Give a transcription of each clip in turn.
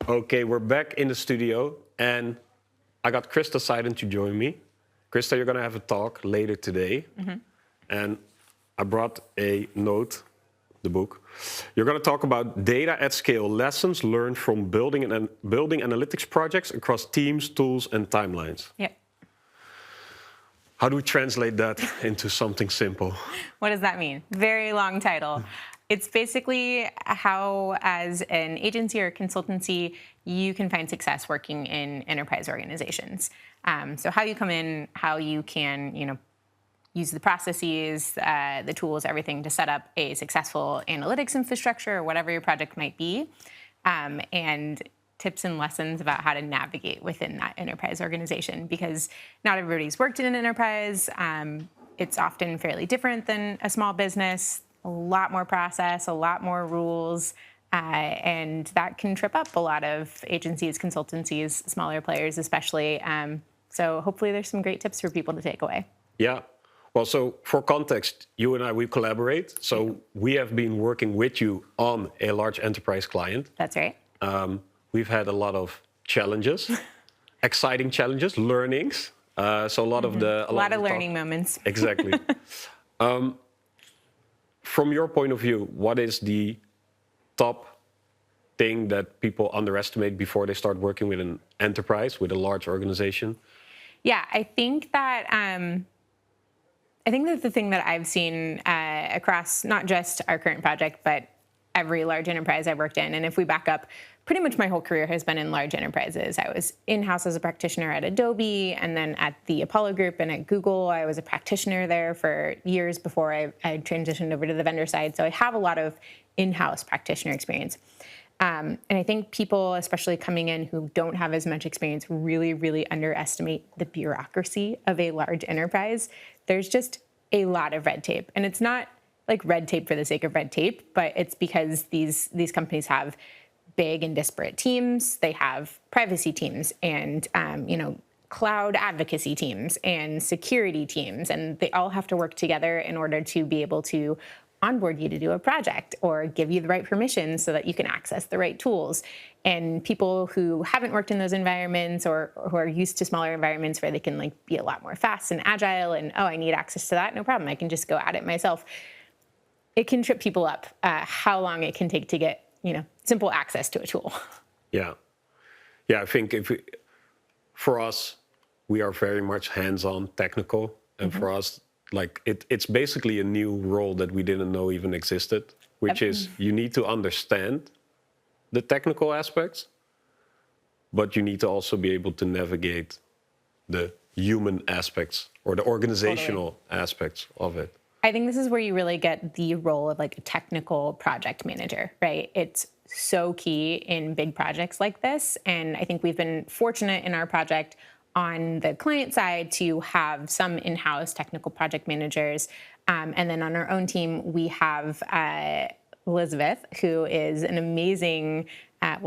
Okay, we're back in the studio, and I got Krista Seiden to join me. Krista, you're going to have a talk later today, and I brought a note, the book. You're going to talk about data at scale, lessons learned from building analytics projects across teams, tools, and timelines. Yep. How do we translate that into something simple? What does that mean? Very long title. It's basically how, as an agency or consultancy, you can find success working in enterprise organizations. So how you come in, how you can, use the processes, the tools, everything to set up a successful analytics infrastructure or whatever your project might be, and tips and lessons about how to navigate within that enterprise organization, because not everybody's worked in an enterprise. It's often fairly different than a small business. A lot more process, a lot more rules, and that can trip up a lot of agencies, consultancies, smaller players especially. So hopefully there's some great tips for people to take away. Yeah. Well, so for context, you and I, we collaborate. So we have been working with you on a large enterprise client. That's right. We've had a lot of challenges, exciting challenges, learnings. So a lot of the... A lot of learning moments. Exactly. From your point of view, what is the top thing that people underestimate before they start working with an enterprise, with a large organization? Yeah, I think that the thing that I've seen across not just our current project, but every large enterprise I've worked in, and if we back up, pretty much my whole career has been in large enterprises. I was in-house as a practitioner at Adobe, and then at the Apollo Group and at Google, I was a practitioner there for years before I transitioned over to the vendor side. So I have a lot of in-house practitioner experience. And I think people, especially coming in who don't have as much experience, really, really underestimate the bureaucracy of a large enterprise. There's just a lot of red tape. And it's not like red tape for the sake of red tape, but it's because these companies have big and disparate teams. They have privacy teams and, cloud advocacy teams and security teams, and they all have to work together in order to be able to onboard you to do a project or give you the right permissions so that you can access the right tools. And people who haven't worked in those environments or who are used to smaller environments where they can be a lot more fast and agile and, oh, I need access to that, no problem, I can just go at it myself. It can trip people up how long it can take to get simple access to a tool. Yeah, I think for us, we are very much hands-on technical, and for us, it's basically a new role that we didn't know even existed, which is you need to understand the technical aspects, but you need to also be able to navigate the human aspects or the organizational aspects of it. I think this is where you really get the role of a technical project manager, right? It's so key in big projects like this. And I think we've been fortunate in our project on the client side to have some in-house technical project managers. And then on our own team, we have Elizabeth, who is an amazing,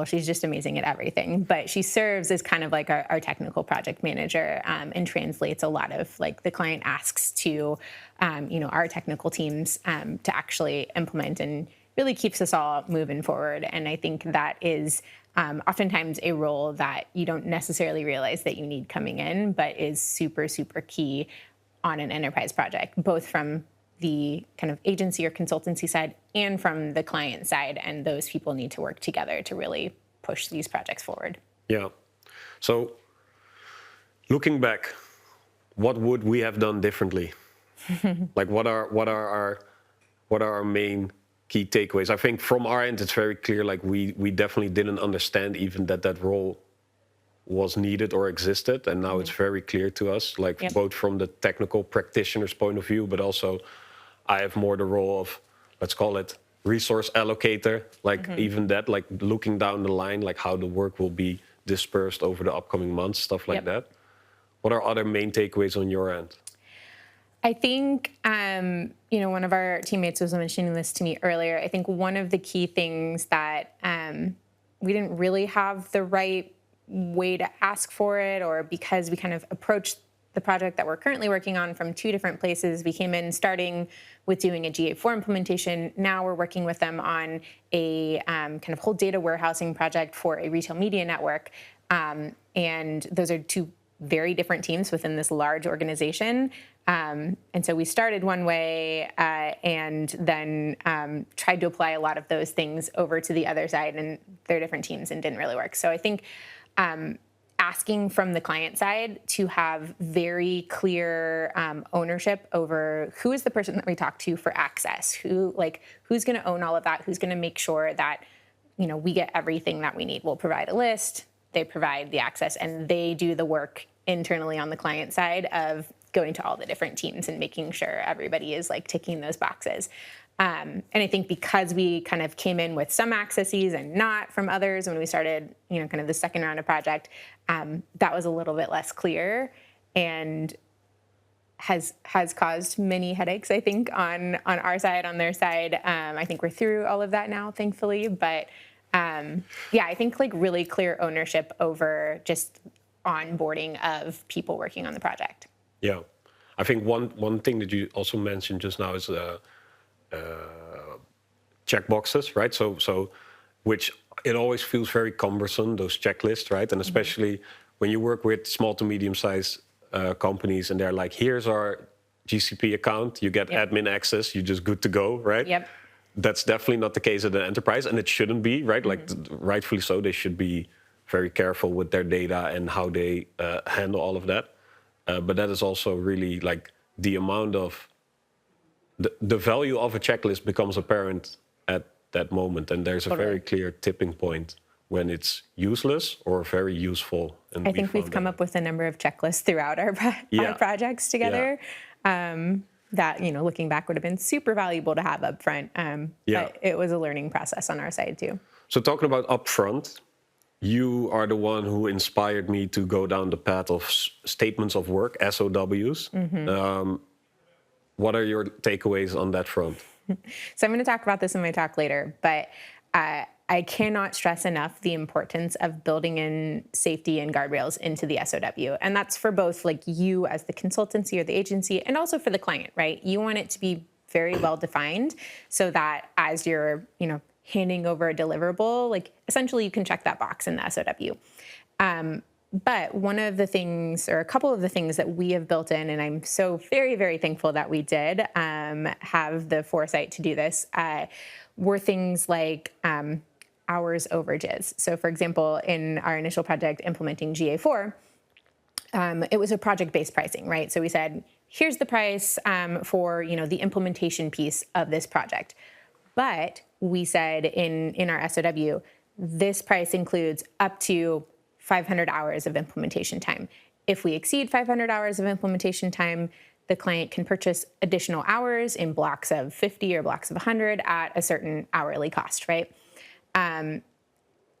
she's just amazing at everything, but she serves as kind of our technical project manager and translates a lot of the client asks to, our technical teams to actually implement, and really keeps us all moving forward. And I think that is oftentimes a role that you don't necessarily realize that you need coming in, but is super, super key on an enterprise project, both from the kind of agency or consultancy side and from the client side. And those people need to work together to really push these projects forward. Yeah. So looking back, what would we have done differently? What are our main key takeaways? I think from our end, it's very clear, we definitely didn't understand even that role was needed or existed. And now it's very clear to us, both from the technical practitioner's point of view, but also I have more the role of, let's call it resource allocator, even that, looking down the line, how the work will be dispersed over the upcoming months, stuff like that. What are other main takeaways on your end? I think, one of our teammates was mentioning this to me earlier. I think one of the key things that we didn't really have the right way to ask for it, or because we kind of approached the project that we're currently working on from two different places. We came in starting with doing a GA4 implementation. Now we're working with them on a kind of whole data warehousing project for a retail media network. And those are two very different teams within this large organization. And so we started one way and then tried to apply a lot of those things over to the other side, and they're different teams and didn't really work. So I think asking from the client side to have very clear ownership over who is the person that we talk to for access, who's going to own all of that, who's going to make sure that we get everything that we need. We'll provide a list, they provide the access, and they do the work internally on the client side of going to all the different teams and making sure everybody is ticking those boxes. And I think because we kind of came in with some accesses and not from others when we started, kind of the second round of project, that was a little bit less clear and has caused many headaches, I think, on our side, on their side. I think we're through all of that now, thankfully. But I think really clear ownership over just onboarding of people working on the project. Yeah, I think one thing that you also mentioned just now is checkboxes, right? So which it always feels very cumbersome, those checklists, right? And especially when you work with small to medium-sized companies and they're like, here's our GCP account, you get admin access, you're just good to go, right? Yep. That's definitely not the case at an enterprise, and it shouldn't be, right? Rightfully so, they should be very careful with their data and how they handle all of that. But that is also really the amount of the value of a checklist becomes apparent at that moment, and there's a very clear tipping point when it's useless or very useful. And I think we've come up with a number of checklists throughout our projects together. That looking back would have been super valuable to have up front. But it was a learning process on our side too. So talking about upfront, you are the one who inspired me to go down the path of statements of work, SOWs. What are your takeaways on that front? So I'm going to talk about this in my talk later, but I cannot stress enough the importance of building in safety and guardrails into the SOW. And that's for both you as the consultancy or the agency, and also for the client, right? You want it to be very well defined so that as you're, handing over a deliverable, essentially you can check that box in the SOW. But one of the things, or a couple of the things that we have built in, and I'm so very, very thankful that we did have the foresight to do this, were things like hours overages. So for example, in our initial project implementing GA4, it was a project-based pricing, right? So we said, here's the price for the implementation piece of this project. But we said in our SOW, this price includes up to 500 hours of implementation time. If we exceed 500 hours of implementation time, the client can purchase additional hours in blocks of 50 or blocks of 100 at a certain hourly cost, right? And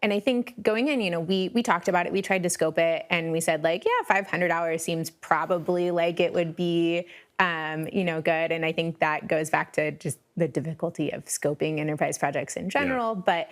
I think going in, we talked about it, we tried to scope it, and we said 500 hours seems probably like it would be, good. And I think that goes back to just the difficulty of scoping enterprise projects in general. But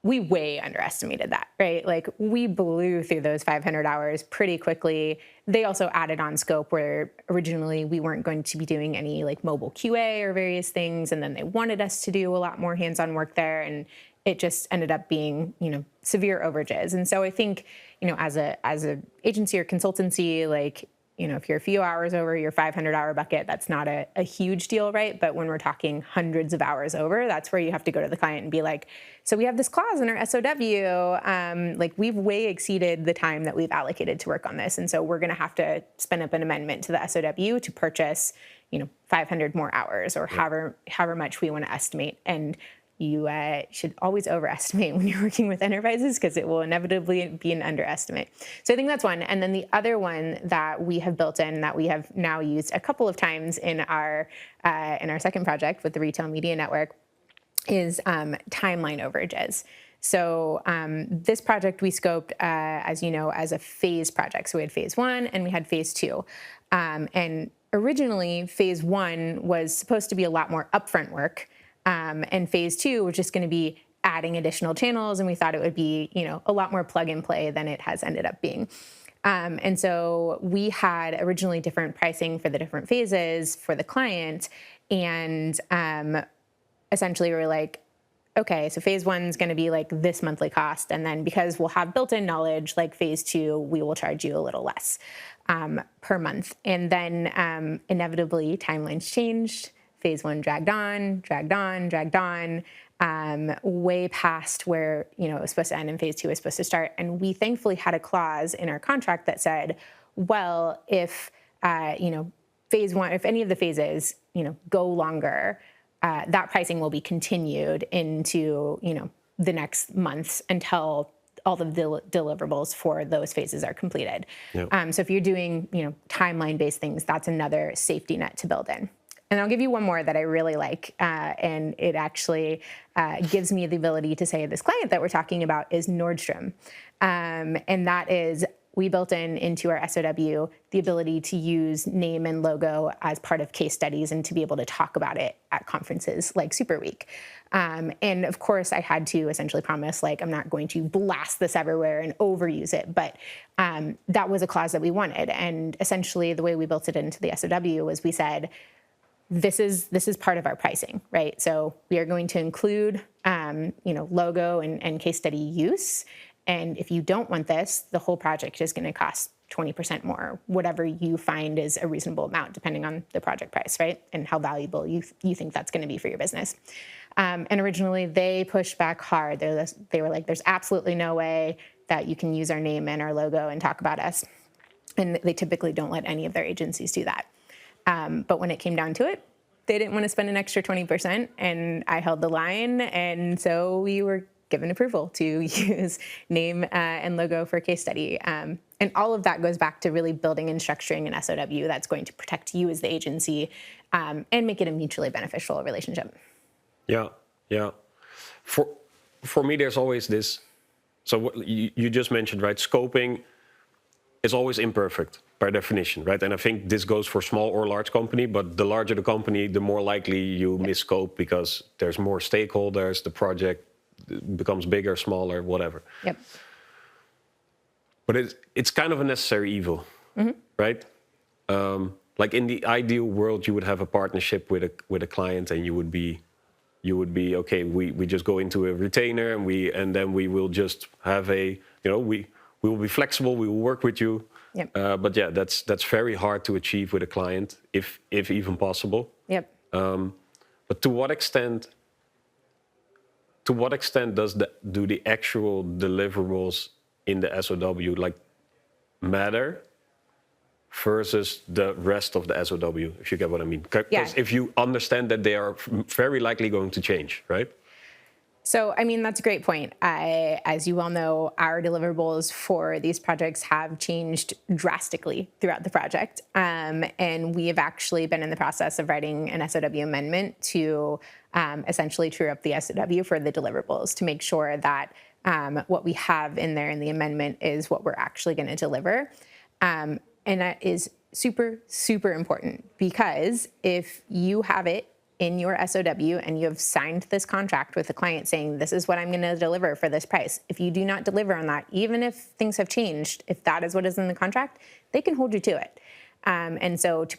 we way underestimated that, right? We blew through those 500 hours pretty quickly. They also added on scope where originally we weren't going to be doing any mobile QA or various things. And then they wanted us to do a lot more hands-on work there. And it just ended up being, severe overages. And so I think, as a agency or consultancy, if you're a few hours over your 500-hour bucket, that's not a huge deal, right? But when we're talking hundreds of hours over, that's where you have to go to the client and be like, so we have this clause in our SOW, we've way exceeded the time that we've allocated to work on this. And so we're going to have to spin up an amendment to the SOW to purchase, 500 more hours or however much we want to estimate. And you should always overestimate when you're working with enterprises because it will inevitably be an underestimate. So I think that's one. And then the other one that we have built in that we have now used a couple of times in our second project with the retail media network is timeline overages. So this project we scoped, as you know, as a phase project. So we had phase 1 and we had phase 2. And originally phase 1 was supposed to be a lot more upfront work. And phase 2 was just going to be adding additional channels, and we thought it would be, a lot more plug and play than it has ended up being. And so we had originally different pricing for the different phases for the client. And essentially we were like, okay, so phase 1 is going to be like this monthly cost. And then because we'll have built-in knowledge, like phase 2, we will charge you a little less per month. And then inevitably timelines changed. Phase 1 dragged on, way past where, it was supposed to end and phase 2 was supposed to start. And we thankfully had a clause in our contract that said, well, if, phase 1, if any of the phases, go longer, that pricing will be continued into, the next months until all of the deliverables for those phases are completed. Yep. So if you're doing, timeline-based things, that's another safety net to build in. And I'll give you one more that I really like, and it actually gives me the ability to say this client that we're talking about is Nordstrom. And that is, we built into our SOW the ability to use name and logo as part of case studies and to be able to talk about it at conferences like Super Week. And of course, I had to essentially promise, like, I'm not going to blast this everywhere and overuse it. But that was a clause that we wanted. And essentially, the way we built it into the SOW was we said, this is part of our pricing, right? So we are going to include, logo and case study use. And if you don't want this, the whole project is going to cost 20% more, whatever you find is a reasonable amount, depending on the project price, right? And how valuable you think that's going to be for your business. And originally, they pushed back hard. They were like, there's absolutely no way that you can use our name and our logo and talk about us. And they typically don't let any of their agencies do that. But when it came down to it, they didn't want to spend an extra 20%, and I held the line. And so we were given approval to use name and logo for case study. And all of that goes back to really building and structuring an SOW that's going to protect you as the agency and make it a mutually beneficial relationship. Yeah. For me, there's always this. So what you just mentioned, right? Scoping is always imperfect by definition, right? And I think this goes for small or large company, but the larger the company, the more likely you misscope because there's more stakeholders, the project becomes bigger, smaller, whatever. Yep. But it's kind of a necessary evil, right? Like in the ideal world, you would have a partnership with a client, and you would be okay. We just go into a retainer, and then we will just have we will be flexible. We will work with you. Yep. But yeah, that's very hard to achieve with a client, if even possible. Yep. But to what extent do the actual deliverables in the SOW matter versus the rest of the SOW, if you get what I mean? Because if you understand that they are very likely going to change, right? So, I mean, that's a great point. As you well know, our deliverables for these projects have changed drastically throughout the project. And we have actually been in the process of writing an SOW amendment to essentially true up the SOW for the deliverables to make sure that what we have in there in the amendment is what we're actually going to deliver. And that is super, super important, because if you have it in your SOW and you have signed this contract with the client saying, this is what I'm going to deliver for this price, if you do not deliver on that, even if things have changed, if that is what is in the contract, they can hold you to it. And so to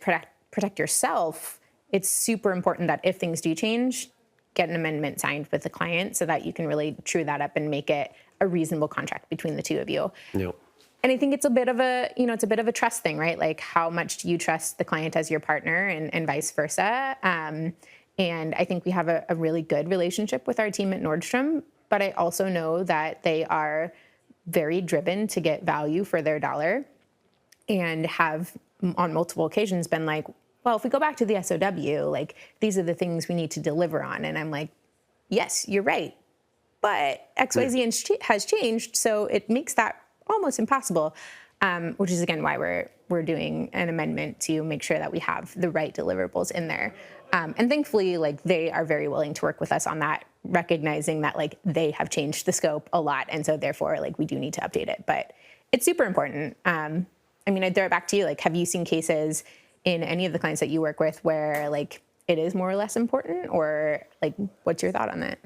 protect yourself, it's super important that if things do change, get an amendment signed with the client so that you can really true that up and make it a reasonable contract between the two of you. Yep. And I think it's a bit of a trust thing, right? Like, how much do you trust the client as your partner, and vice versa? And I think we have a really good relationship with our team at Nordstrom, but I also know that they are very driven to get value for their dollar, and have on multiple occasions been like, well, if we go back to the SOW, like, these are the things we need to deliver on. And I'm like, yes, you're right, but XYZ has changed, so it makes that almost impossible, which is, again, why we're doing an amendment to make sure that we have the right deliverables in there. And thankfully, like, they are very willing to work with us on that, recognizing that, like, they have changed the scope a lot, and so therefore, like, we do need to update it. But it's super important. I mean, I'd throw it back to you. Like, have you seen cases in any of the clients that you work with where, like, it is more or less important, or, like, what's your thought on that?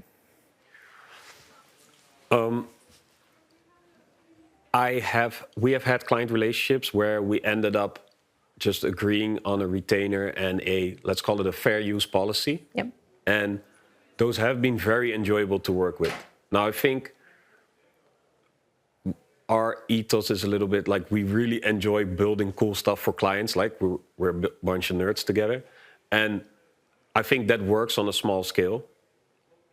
we have had client relationships where we ended up just agreeing on a retainer and let's call it a fair use policy. Yep. And those have been very enjoyable to work with. Now, I think our ethos is a little bit like we really enjoy building cool stuff for clients, like we're a bunch of nerds together. And I think that works on a small scale.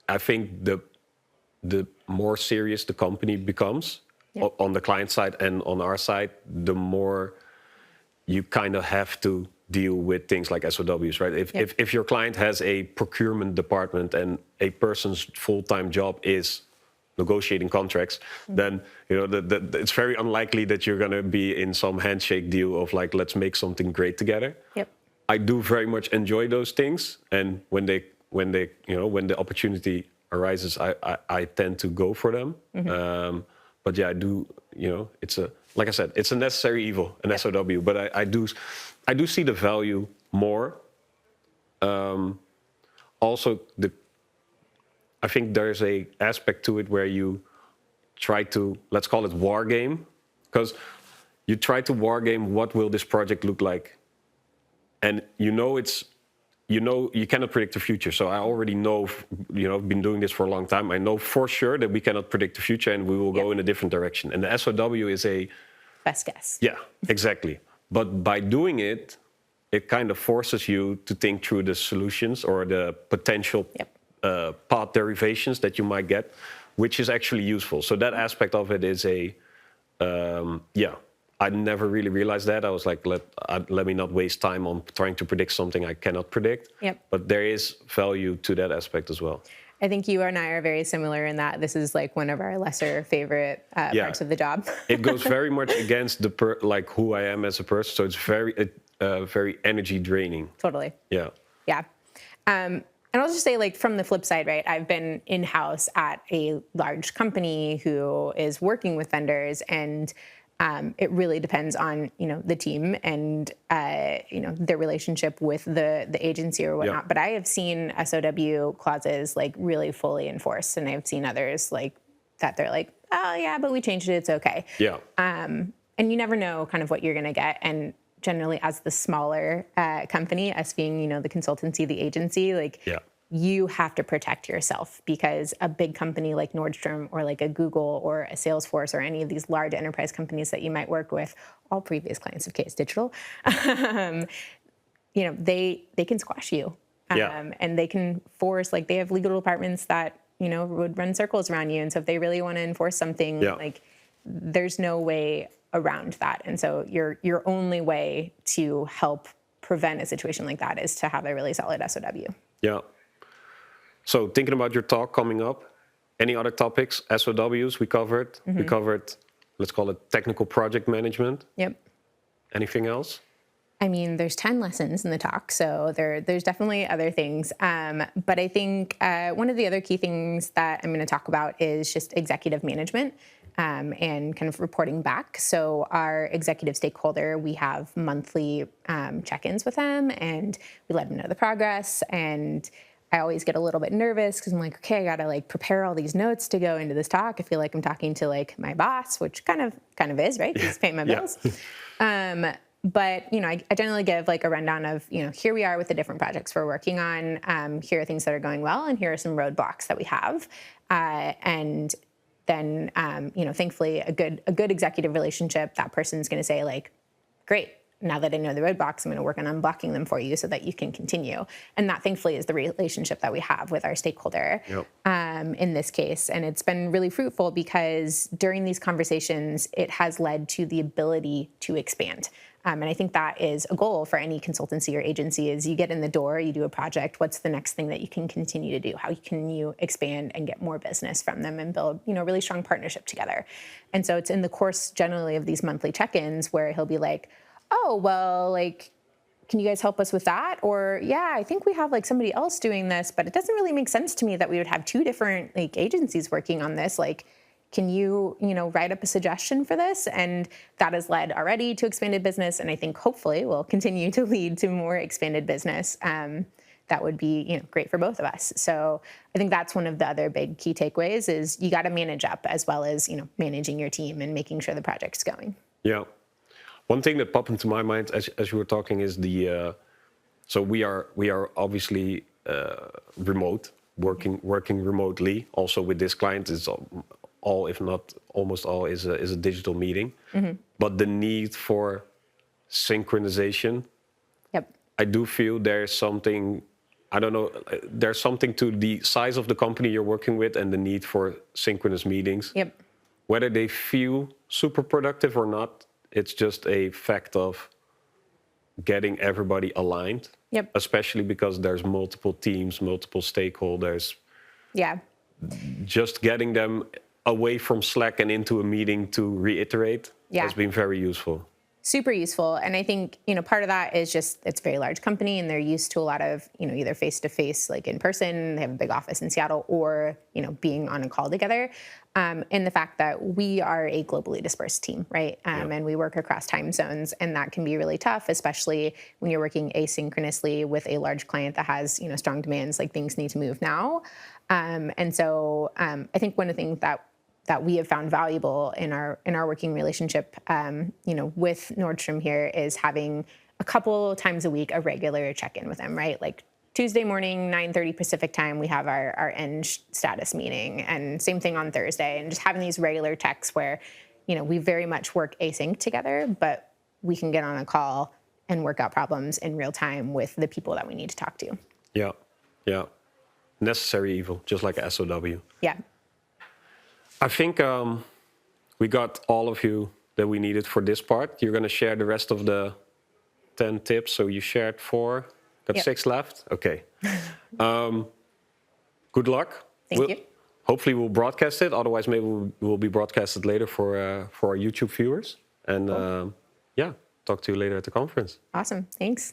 I think the more serious the company becomes, yep, on the client side and on our side, the more you kind of have to deal with things like SOWs, right? If your client has a procurement department and a person's full-time job is negotiating contracts, then it's very unlikely that you're going to be in some handshake deal of like, let's make something great together. Yep. I do very much enjoy those things, and when the opportunity arises, I tend to go for them. Mm-hmm. But yeah, I do. Like I said, it's a necessary evil, an SOW. But I do see the value more. Also, I think there's a aspect to it where you try to, let's call it war game, because you try to war game what will this project look like, and you cannot predict the future. So I already know, I've been doing this for a long time. I know for sure that we cannot predict the future and we will go in a different direction. And the SOW is a best guess. Yeah, exactly. But by doing it, it kind of forces you to think through the solutions or the potential path derivations that you might get, which is actually useful. So that aspect of it is I never really realized that. I was like, let me not waste time on trying to predict something I cannot predict. Yep. But there is value to that aspect as well. I think you and I are very similar in that this is like one of our lesser favorite parts of the job. It goes very much against like who I am as a person. So it's very energy draining. Totally. Yeah. Yeah. And I'll just say, like, from the flip side, right, I've been in-house at a large company who is working with vendors, and it really depends on, the team and, their relationship with the agency or whatnot. Yeah. But I have seen SOW clauses, like, really fully enforced, and I've seen others, like, that they're like, oh, yeah, but we changed it, it's okay. Yeah. And you never know kind of what you're going to get. And generally, as the smaller company, us being, the consultancy, the agency, like, you have to protect yourself, because a big company like Nordstrom or like a Google or a Salesforce or any of these large enterprise companies that you might work with, all previous clients of Case Digital, they can squash you. And they can force, like, they have legal departments that, would run circles around you. And so if they really want to enforce something, like, there's no way around that. And so your only way to help prevent a situation like that is to have a really solid SOW. Yeah. So thinking about your talk coming up, any other topics? SOWs we covered. Mm-hmm. We covered, let's call it technical project management. Yep. Anything else? I mean, there's 10 lessons in the talk, so there's definitely other things. But I think one of the other key things that I'm going to talk about is just executive management and kind of reporting back. So our executive stakeholder, we have monthly check-ins with them, and we let them know the progress. And I always get a little bit nervous because I'm like, okay, I got to like prepare all these notes to go into this talk. I feel like I'm talking to like my boss, which kind of is, right? He's paying my bills. But, I generally give like a rundown of, here we are with the different projects we're working on. Here are things that are going well, and here are some roadblocks that we have. And then, thankfully a good executive relationship, that person's going to say like, great. Now that I know the roadblocks, I'm going to work on unblocking them for you so that you can continue. And that, thankfully, is the relationship that we have with our stakeholder in this case. And it's been really fruitful because during these conversations, it has led to the ability to expand. And I think that is a goal for any consultancy or agency is you get in the door, you do a project, what's the next thing that you can continue to do? How can you expand and get more business from them and build, really strong partnership together? And so it's in the course generally of these monthly check-ins where he'll be like, oh, well, like, can you guys help us with that? Or, yeah, I think we have like somebody else doing this, but it doesn't really make sense to me that we would have two different like agencies working on this. Like, can you, write up a suggestion for this? And that has led already to expanded business. And I think hopefully will continue to lead to more expanded business. that would be great for both of us. So I think that's one of the other big key takeaways is you got to manage up as well as managing your team and making sure the project's going. Yeah. One thing that popped into my mind as you were talking is so we are obviously remote, working remotely. Also with this client, is all, if not almost all, is a digital meeting. But the need for synchronization, Yep. I do feel there's something, I don't know, there's something to the size of the company you're working with and the need for synchronous meetings. Yep. Whether they feel super productive or not, it's just a fact of getting everybody aligned. Yep. Especially because there's multiple teams, multiple stakeholders. Yeah. Just getting them away from Slack and into a meeting to reiterate has been very useful. Super useful. And I think, part of that is just it's a very large company and they're used to a lot of, either face-to-face, like in person, they have a big office in Seattle, or, being on a call together. And the fact that we are a globally dispersed team, right? And we work across time zones, and that can be really tough, especially when you're working asynchronously with a large client that has, strong demands, like things need to move now. And so I think one of the things that we have found valuable in our working relationship, with Nordstrom here is having a couple times a week a regular check-in with them, right? Like Tuesday morning, 9:30 Pacific time, we have our end status meeting, and same thing on Thursday, and just having these regular texts where, we very much work async together, but we can get on a call and work out problems in real time with the people that we need to talk to. Yeah, yeah. Necessary evil, just like a SOW. Yeah. I think we got all of you that we needed for this part. You're going to share the rest of the 10 tips. So you shared 4, got 6 left. Okay. Good luck. Thank you. Hopefully we'll broadcast it. Otherwise, maybe we'll be broadcasted later for our YouTube viewers. And Cool. talk to you later at the conference. Awesome. Thanks.